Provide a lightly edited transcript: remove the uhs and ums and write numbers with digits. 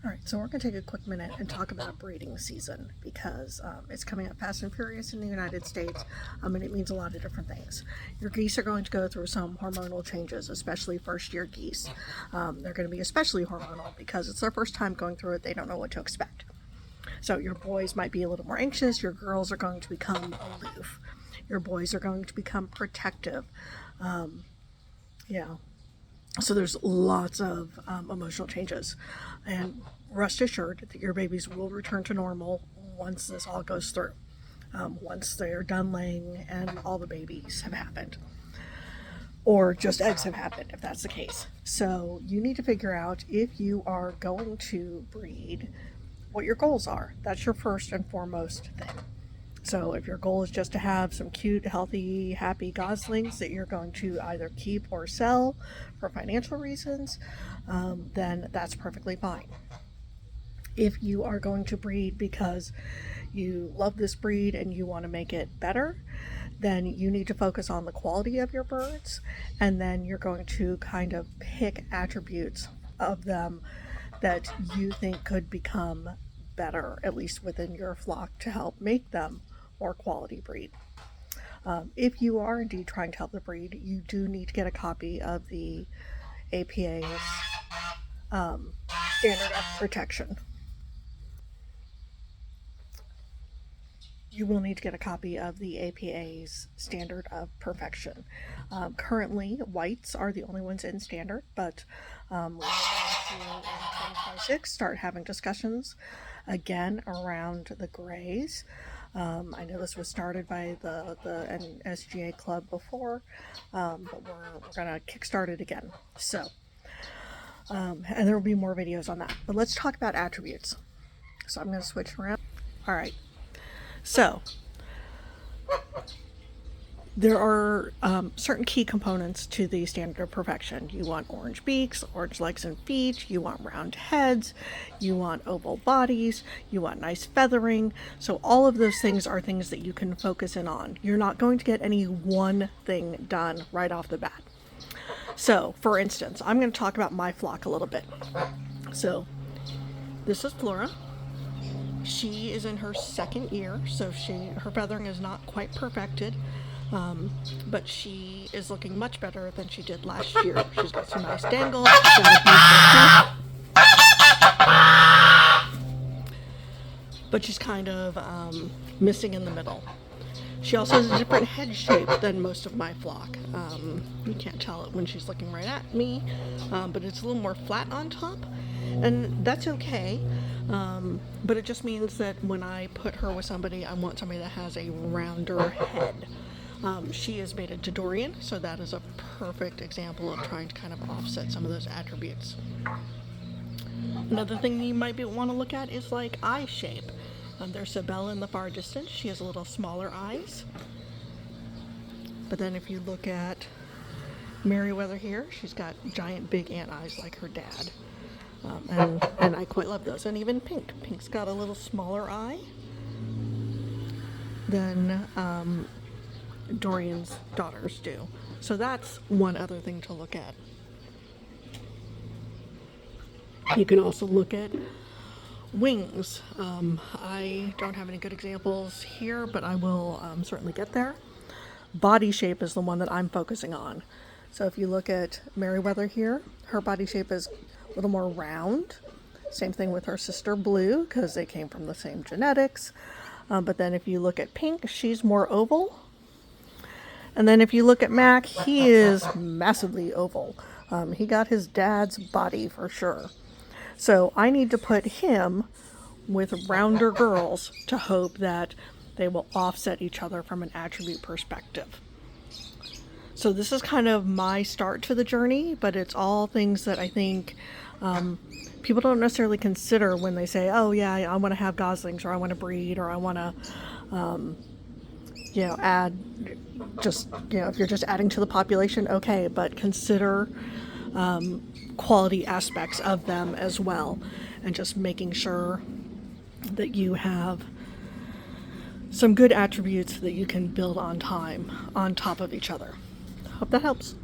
All right, so we're going to take a quick minute and talk about breeding season because it's coming up fast and furious in the United States, and it means a lot of different things. Your geese are going to go through some hormonal changes, especially first-year geese. They're going to be especially hormonal because it's their first time going through it. They don't know what to expect. So your boys might be a little more anxious. Your girls are going to become aloof. Your boys are going to become protective. Yeah. So there's lots of emotional changes, and rest assured that your babies will return to normal once this all goes through, once they're done laying and all the babies have happened, or just eggs have happened if that's the case. So you need to figure out if you are going to breed, what your goals are. That's your first and foremost thing. So if your goal is just to have some cute, healthy, happy goslings that you're going to either keep or sell for financial reasons, then that's perfectly fine. If you are going to breed because you love this breed and you want to make it better, then you need to focus on the quality of your birds, and then you're going to kind of pick attributes of them that you think could become better, at least within your flock, to help make them more quality breed. If you are indeed trying to help the breed, you do need to get a copy of the APA's standard of protection. You will need to get a copy of the APA's standard of perfection. Currently, whites are the only ones in standard, but we're going to, in 2026, start having discussions again around the grays. I know this was started by the NSGA club before, but we're going to kickstart it again. So, and there will be more videos on that. But let's talk about attributes. So I'm going to switch around. All right. So there are certain key components to the standard of perfection. You want orange beaks, orange legs and feet, you want round heads, you want oval bodies, you want nice feathering. So all of those things are things that you can focus in on. You're not going to get any one thing done right off the bat. So, for instance, I'm going to talk about my flock a little bit. So this is Flora. She is in her second year, so her feathering is not quite perfected. But she is looking much better than she did last year. She's got some nice dangles. She's got a beautiful but she's kind of missing in the middle. She also has a different head shape than most of my flock. You can't tell it when she's looking right at me, but it's a little more flat on top, and that's okay. But it just means that when I put her with somebody, I want somebody that has a rounder head. She is mated to Dorian, so that is a perfect example of trying to kind of offset some of those attributes. Another thing you might want to look at is like eye shape. There's Sabella in the far distance. She has a little smaller eyes. But then if you look at Merriweather here, she's got giant big ant eyes like her dad. And I quite love those. And even Pink. Pink's got a little smaller eye than Dorian's daughters do. So that's one other thing to look at. You can also look at wings. I don't have any good examples here, but I will certainly get there. Body shape is the one that I'm focusing on. So if you look at Merriweather here, her body shape is a little more round. Same thing with her sister Blue, because they came from the same genetics. But then if you look at Pink, she's more oval. And then if you look at Mac, he is massively oval. He got his dad's body for sure. So I need to put him with rounder girls to hope that they will offset each other from an attribute perspective. So this is kind of my start to the journey, but it's all things that I think people don't necessarily consider when they say, oh yeah, I want to have goslings, or I want to breed, or I want to add just, if you're just adding to the population, okay, but consider quality aspects of them as well, and just making sure that you have some good attributes that you can build on top of each other. Hope that helps.